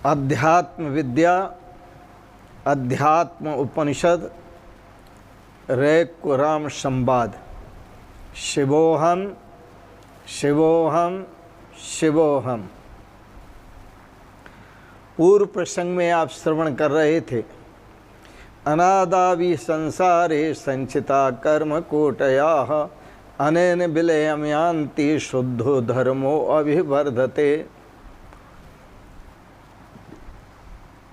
अध्यात्म विद्या, अध्यात्म उपनिषद, रैकुराम संवाद। शिवोहम शिवोहम शिवोहम। पूर्व प्रसंग में आप श्रवण कर रहे थे, अनादावि संसारे संचिता कर्म कोटयाः अनेन विलयम यान्ति शुद्धो धर्मो अभिवर्धते।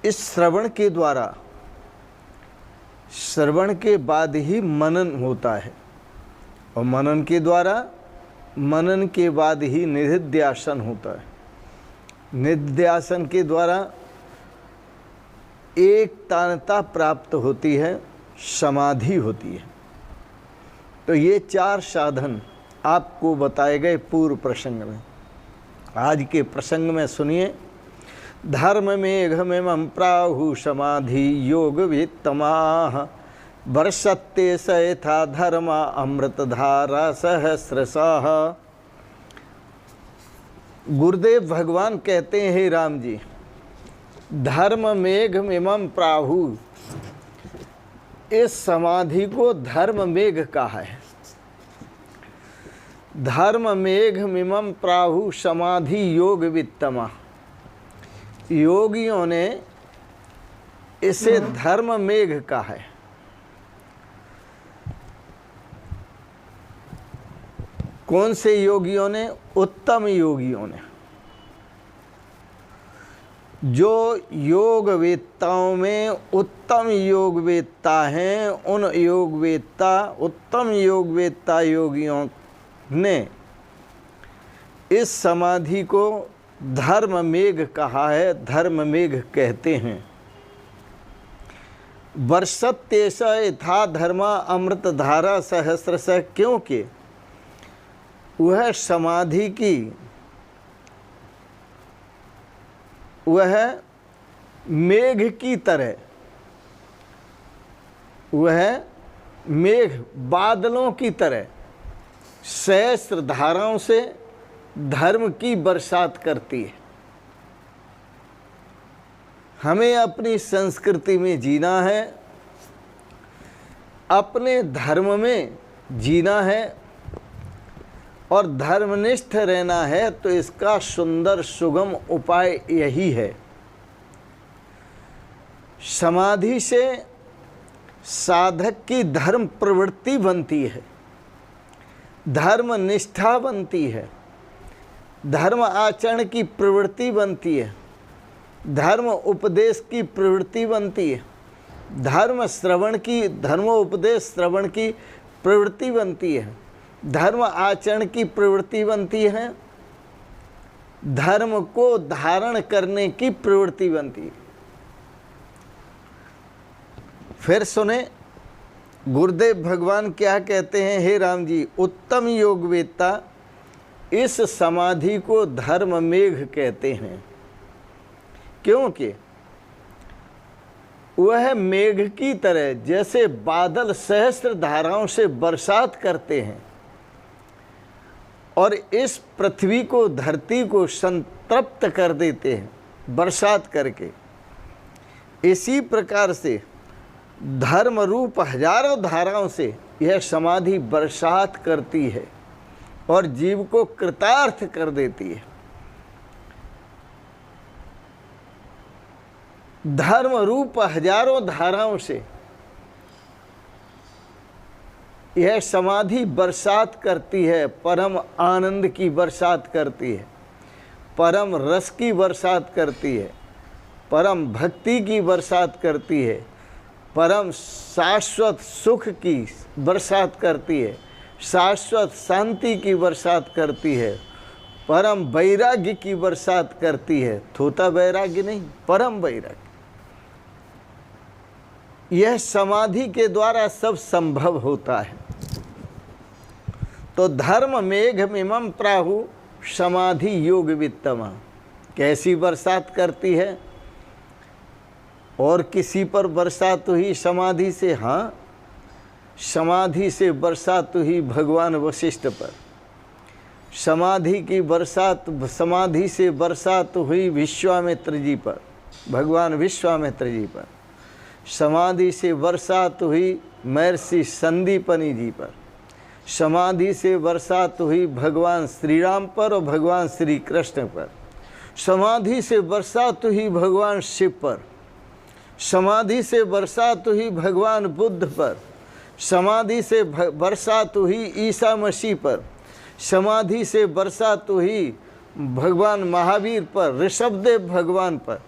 इस श्रवण के द्वारा, श्रवण के बाद ही मनन होता है और मनन के द्वारा, मनन के बाद ही निधिध्यासन होता है। निधिध्यासन के द्वारा एकतानता प्राप्त होती है, समाधि होती है। तो ये चार साधन आपको बताए गए पूर्व प्रसंग में। आज के प्रसंग में सुनिए, धर्म मेघमिमं प्राहु समाधि योग वित्तमाः वर्षत्ते स यथा धर्मा अमृतधारा सहस्रशः। गुरुदेव भगवान कहते हैं, हे राम जी, धर्म मेघमिमं प्राहु, इस समाधि को धर्म मेघ कहा है। धर्म मेघमिमं प्राहु समाधि योग वित्तमा। योगियों ने इसे धर्म मेघ कहा है। कौन से योगियों ने? उत्तम योगियों ने। जो योगवेत्ताओं में उत्तम योगवेत्ता हैं, उन योगवेत्ता, उत्तम योगवेत्ता योगियों ने इस समाधि को धर्म मेघ कहा है, धर्म मेघ कहते हैं। वर्षत्तेष यथा धर्मा अमृत धारा सहस्रश, क्योंकि वह समाधि की, वह मेघ की तरह, वह मेघ बादलों की तरह सहस्र धाराओं से धर्म की बरसात करती है। हमें अपनी संस्कृति में जीना है, अपने धर्म में जीना है और धर्मनिष्ठ रहना है। तो इसका सुंदर सुगम उपाय यही है। समाधि से साधक की धर्म प्रवृत्ति बनती है, धर्म निष्ठा बनती है, धर्म आचरण की प्रवृत्ति बनती है, धर्म उपदेश की प्रवृत्ति बनती है, धर्म श्रवण की, धर्मोपदेश श्रवण की प्रवृत्ति बनती है, धर्म आचरण की प्रवृत्ति बनती है, धर्म को धारण करने की प्रवृत्ति बनती है। फिर सुने, गुरुदेव भगवान क्या कहते हैं, हे राम जी, उत्तम योगवेत्ता इस समाधि को धर्म मेघ कहते हैं, क्योंकि वह मेघ की तरह, जैसे बादल सहस्र धाराओं से बरसात करते हैं और इस पृथ्वी को, धरती को संतृप्त कर देते हैं बरसात करके, इसी प्रकार से धर्म रूप हजारों धाराओं से यह समाधि बरसात करती है और जीव को कृतार्थ कर देती है। धर्म रूप हजारों धाराओं से यह समाधि बरसात करती है, परम आनंद की बरसात करती है, परम रस की बरसात करती है, परम भक्ति की बरसात करती है, परम शाश्वत सुख की बरसात करती है, शाश्वत शांति की बरसात करती है, परम वैराग्य की बरसात करती है। थोथा वैराग्य नहीं, परम वैराग्य। यह समाधि के द्वारा सब संभव होता है। तो धर्म मेघमिमं प्राहु समाधि योग वित्तमा। कैसी बरसात करती है? और किसी पर बरसात हुई समाधि से? हाँ, समाधि से बरसात हुई भगवान वशिष्ठ पर। समाधि की बरसात, समाधि से बरसात हुई विश्वामित्र जी पर। भगवान विश्वामित्र जी पर, समाधि से बरसात हुई महर्षि संदीपनी जी पर, समाधि से बरसात हुई भगवान श्री राम पर और भगवान श्री कृष्ण पर, समाधि से बरसात हुई भगवान शिव पर, समाधि से बरसात हुई भगवान बुद्ध पर, समाधि से बरसात हुई ईसा मसीह पर, समाधि से बरसात हुई भगवान महावीर पर, ऋषभदेव भगवान पर,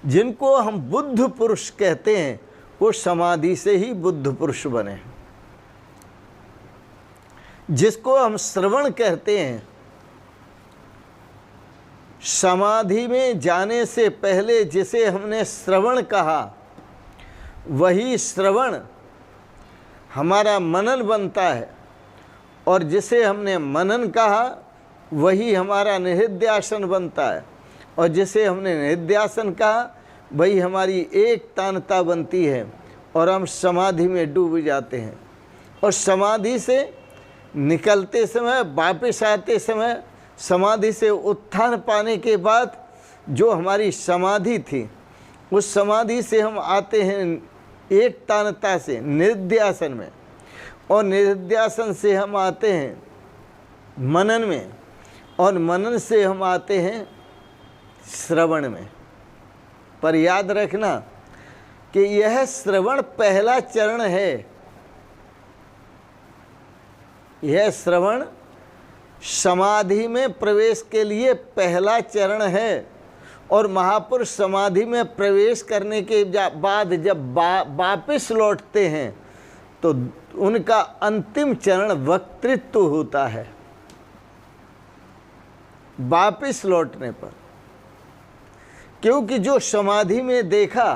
जिनको हम बुद्ध पुरुष कहते हैं, वो समाधि से ही बुद्ध पुरुष बने। जिसको हम श्रवण कहते हैं, समाधि में जाने से पहले जिसे हमने श्रवण कहा, वही श्रवण हमारा मनन बनता है, और जिसे हमने मनन कहा वही हमारा निधिध्यासन बनता है, और जिसे हमने निधिध्यासन कहा वही हमारी एक तानता बनती है, और हम समाधि में डूब जाते हैं। और समाधि से निकलते समय, वापस आते समय, समाधि से उत्थान पाने के बाद जो हमारी समाधि थी, उस समाधि से हम आते हैं एक तानता से निधिध्यासन में, और निधिध्यासन से हम आते हैं मनन में, और मनन से हम आते हैं श्रवण में। पर याद रखना कि यह श्रवण पहला चरण है। यह श्रवण समाधि में प्रवेश के लिए पहला चरण है, और महापुरुष समाधि में प्रवेश करने के बाद जब वापस लौटते हैं तो उनका अंतिम चरण वक्तृत्व होता है। वापस लौटने पर, क्योंकि जो समाधि में देखा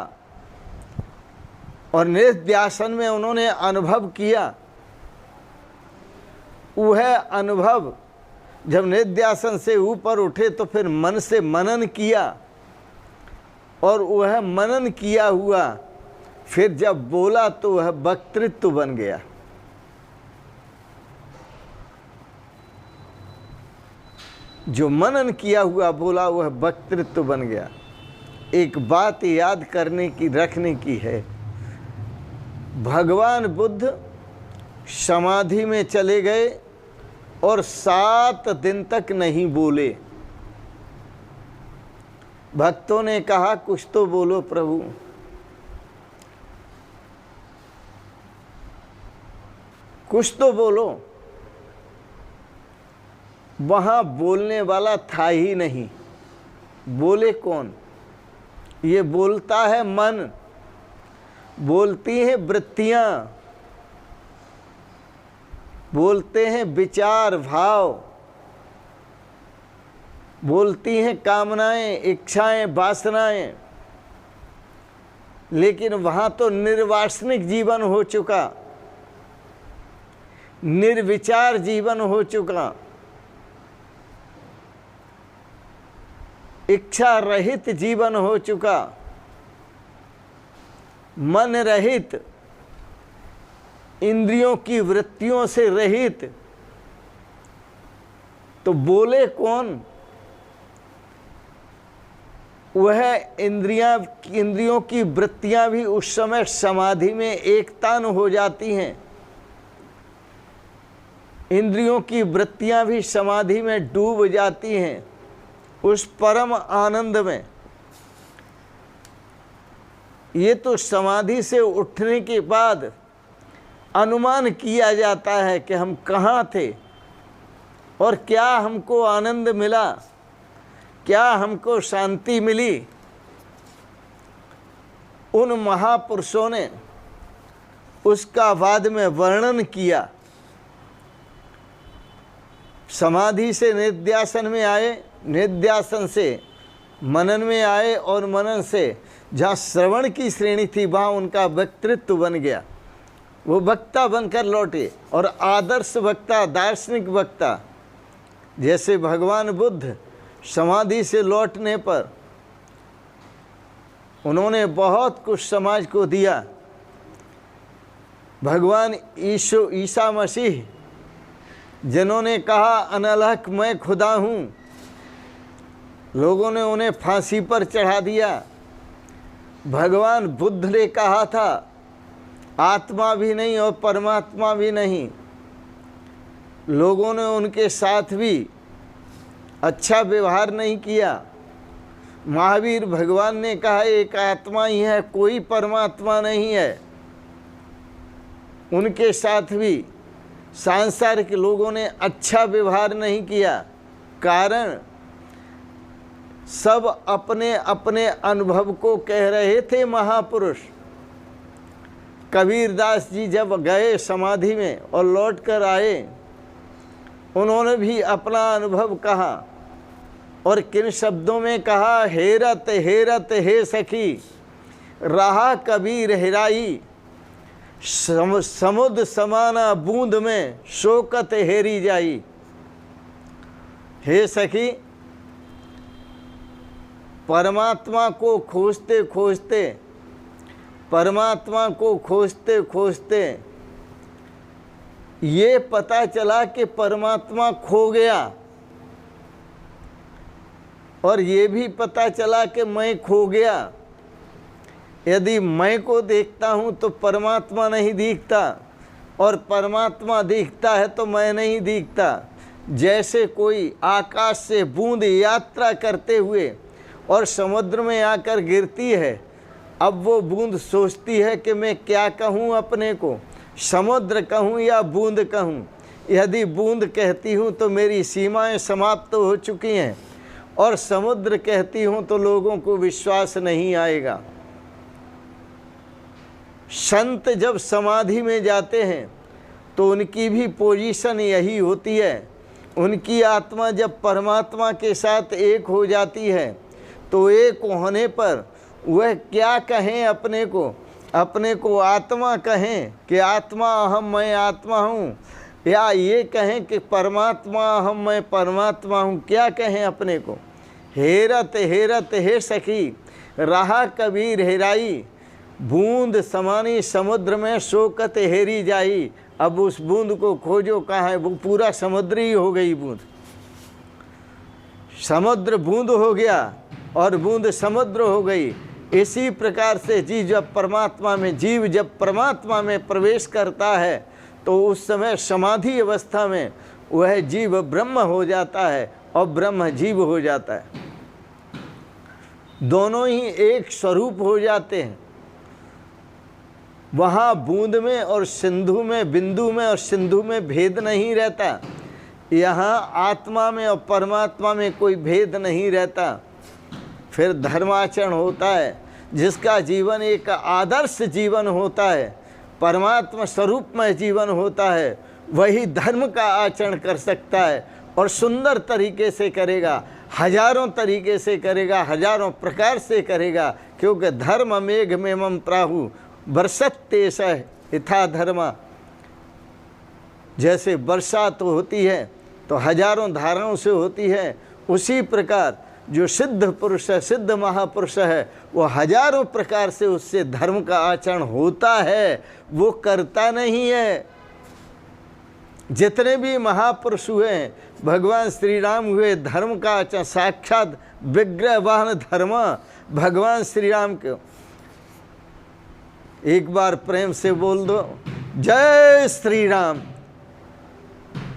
और निधिध्यासन में उन्होंने अनुभव किया, वह अनुभव जब निधिध्यासन से ऊपर उठे तो फिर मन से मनन किया, और वह मनन किया हुआ फिर जब बोला तो वह वक्तृत्व बन गया। जो मनन किया हुआ बोला वह वक्तृत्व बन गया। एक बात याद करने की, रखने की है, भगवान बुद्ध समाधि में चले गए और 7 दिन तक नहीं बोले। भक्तों ने कहा कुछ तो बोलो प्रभु। कुछ तो बोलो। वहां बोलने वाला था ही नहीं। बोले कौन? ये बोलता है मन, बोलती हैं वृत्तियां, बोलते हैं विचार भाव, बोलती हैं कामनाएं, इच्छाएं, वासनाएं। लेकिन वहां तो निर्वासनिक जीवन हो चुका, निर्विचार जीवन हो चुका, इच्छा रहित जीवन हो चुका, मन रहित, इंद्रियों की वृत्तियों से रहित। तो बोले कौन? वह इंद्रियों की वृत्तियां भी उस समय समाधि में एकतान हो जाती हैं। इंद्रियों की वृत्तियां भी समाधि में डूब जाती हैं उस परम आनंद में। ये तो समाधि से उठने के बाद अनुमान किया जाता है कि हम कहाँ थे और क्या हमको आनंद मिला, क्या हमको शांति मिली। उन महापुरुषों ने उसका बाद में वर्णन किया। समाधि से निधिध्यासन में आए, निधिध्यासन से मनन में आए, और मनन से जहाँ श्रवण की श्रेणी थी वहाँ उनका वक्तृत्व बन गया। वो वक्ता बनकर लौटे, और आदर्श वक्ता, दार्शनिक वक्ता। जैसे भगवान बुद्ध समाधि से लौटने पर उन्होंने बहुत कुछ समाज को दिया। भगवान ईसा मसीह जिन्होंने कहा अनलहक मैं खुदा हूँ, लोगों ने उन्हें फांसी पर चढ़ा दिया। भगवान बुद्ध ने कहा था आत्मा भी नहीं और परमात्मा भी नहीं। लोगों ने उनके साथ भी अच्छा व्यवहार नहीं किया। महावीर भगवान ने कहा एक आत्मा ही है, कोई परमात्मा नहीं है। उनके साथ भी सांसारिक लोगों ने अच्छा व्यवहार नहीं किया। कारण सब अपने अपने अनुभव को कह रहे थे महापुरुष। कबीरदास जी जब गए समाधि में और लौट कर आए, उन्होंने भी अपना अनुभव कहा और किन शब्दों में कहा, हेरत हेरत हे सखी रहा कबीर हेराई, समुद्र समाना बूंद में शोकत हेरी जाई। हे सखी, परमात्मा को खोजते खोजते, परमात्मा को खोजते खोजते ये पता चला कि परमात्मा खो गया, और ये भी पता चला कि मैं खो गया। यदि मैं को देखता हूँ तो परमात्मा नहीं दिखता, और परमात्मा दिखता है तो मैं नहीं दिखता। जैसे कोई आकाश से बूंद यात्रा करते हुए और समुद्र में आकर गिरती है, अब वो बूंद सोचती है कि मैं क्या कहूँ अपने को, समुद्र कहूँ या बूंद कहूँ। यदि बूंद कहती हूँ तो मेरी सीमाएं समाप्त हो चुकी हैं, और समुद्र कहती हूँ तो लोगों को विश्वास नहीं आएगा। संत जब समाधि में जाते हैं तो उनकी भी पोजीशन यही होती है। उनकी आत्मा जब परमात्मा के साथ एक हो जाती है तो एक होने पर वह क्या कहें अपने को आत्मा कहें कि आत्मा अहम मैं आत्मा हूँ, या ये कहें कि परमात्मा अहम मैं परमात्मा हूँ, क्या कहें अपने को। हेरत हेरत हे सखी रहा कबीर हेराई, बूंद समानी समुद्र में शोकत हेरी जाई। अब उस बूंद को खोजो कहाँ है, वो पूरा समुद्र ही हो गई बूंद। समुद्र बूंद हो गया और बूंद समुद्र हो गई। इसी प्रकार से जीव जब परमात्मा में प्रवेश करता है तो उस समय समाधि अवस्था में वह जीव ब्रह्म हो जाता है और ब्रह्म जीव हो जाता है। दोनों ही एक स्वरूप हो जाते हैं। वहाँ बूंद में और सिंधु में, बिंदु में और सिंधु में भेद नहीं रहता। यहाँ आत्मा में और परमात्मा में कोई भेद नहीं रहता। फिर धर्माचरण होता है, जिसका जीवन एक आदर्श जीवन होता है, परमात्मा स्वरूप में जीवन होता है, वही धर्म का आचरण कर सकता है और सुंदर तरीके से करेगा, हजारों तरीके से करेगा, हजारों प्रकार से करेगा। क्योंकि धर्म मेघ में मम प्राहु बरसते सह यथा धर्मा। जैसे बरसात होती है तो हजारों धाराओं से होती है, उसी प्रकार जो सिद्ध पुरुष है, सिद्ध महापुरुष है, वो हजारों प्रकार से उससे धर्म का आचरण होता है, वो करता नहीं है। जितने भी महापुरुष हुए हैं, भगवान श्री राम हुए धर्म का आचरण, साक्षात विग्रह वाहन धर्म भगवान श्री राम के। एक बार प्रेम से बोल दो, जय श्री राम।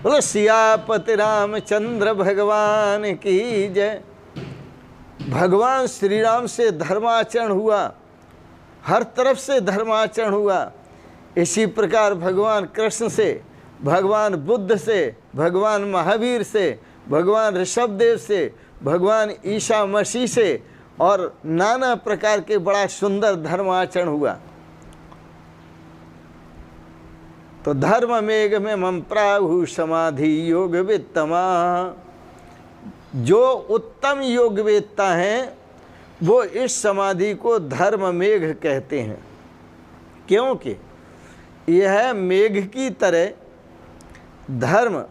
बोलो सियापति रामचंद्र भगवान की जय। भगवान श्री राम से धर्माचरण हुआ, हर तरफ से धर्माचरण हुआ। इसी प्रकार भगवान कृष्ण से, भगवान बुद्ध से, भगवान महावीर से, भगवान ऋषभदेव से, भगवान ईसा मसीह से और नाना प्रकार के बड़ा सुंदर धर्माचरण हुआ। तो धर्म मेघ में मम प्राहु समाधि योग वित्तमा। जो उत्तम योग वेत्ता हैं वो इस समाधि को धर्म मेघ कहते हैं, क्योंकि यह मेघ की तरह धर्म,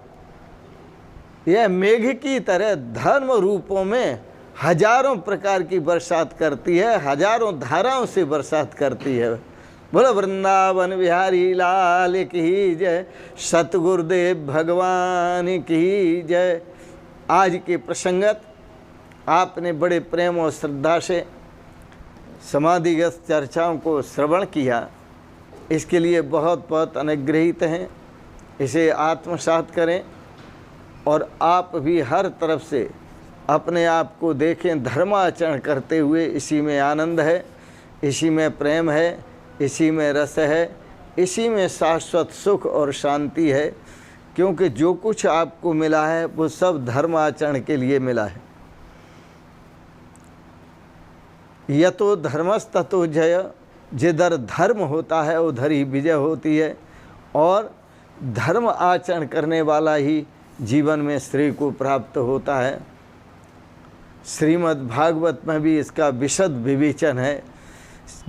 यह मेघ की तरह धर्म रूपों में हजारों प्रकार की बरसात करती है, हजारों धाराओं से बरसात करती है। बोलो वृंदावन बिहारी लाल की जय, सतगुरुदेव भगवान की जय। आज के प्रसंगत आपने बड़े प्रेम और श्रद्धा से समाधिगत चर्चाओं को श्रवण किया, इसके लिए बहुत बहुत अनुग्रहित हैं। इसे आत्मसात करें और आप भी हर तरफ से अपने आप को देखें धर्माचरण करते हुए। इसी में आनंद है, इसी में प्रेम है, इसी में रस है, इसी में शाश्वत सुख और शांति है। क्योंकि जो कुछ आपको मिला है वो सब धर्माचरण के लिए मिला है। यतो धर्मस्ततो जय, जिधर धर्म होता है उधर ही विजय होती है, और धर्म आचरण करने वाला ही जीवन में श्री को प्राप्त होता है। श्रीमद् भागवत में भी इसका विशद विवेचन है,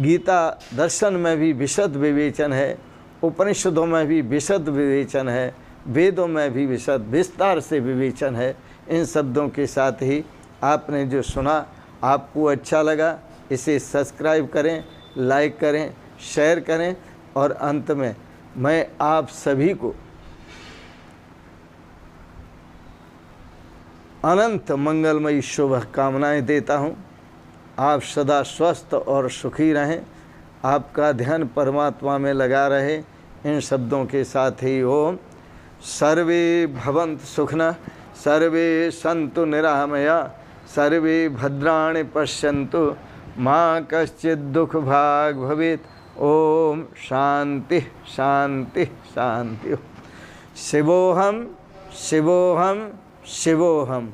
गीता दर्शन में भी विशद विवेचन है, उपनिषदों में भी विशद विवेचन है, वेदों में भी विशद विस्तार से विवेचन है। इन शब्दों के साथ ही आपने जो सुना, आपको अच्छा लगा, इसे सब्सक्राइब करें, लाइक करें, शेयर करें, और अंत में मैं आप सभी को अनंत मंगलमयी शुभ कामनाएं देता हूं। आप सदा स्वस्थ और सुखी रहें, आपका ध्यान परमात्मा में लगा रहे। इन शब्दों के साथ ही ओम सर्वे भवन्तु सुखिनः, सर्वे सन्तु निरामया, सर्वे भद्राणि पश्यन्तु, माँ कश्चित् दुख भाग भवेत्। ओम शांति शांति शांति। शिवोहम शिवोहम शिवोहम।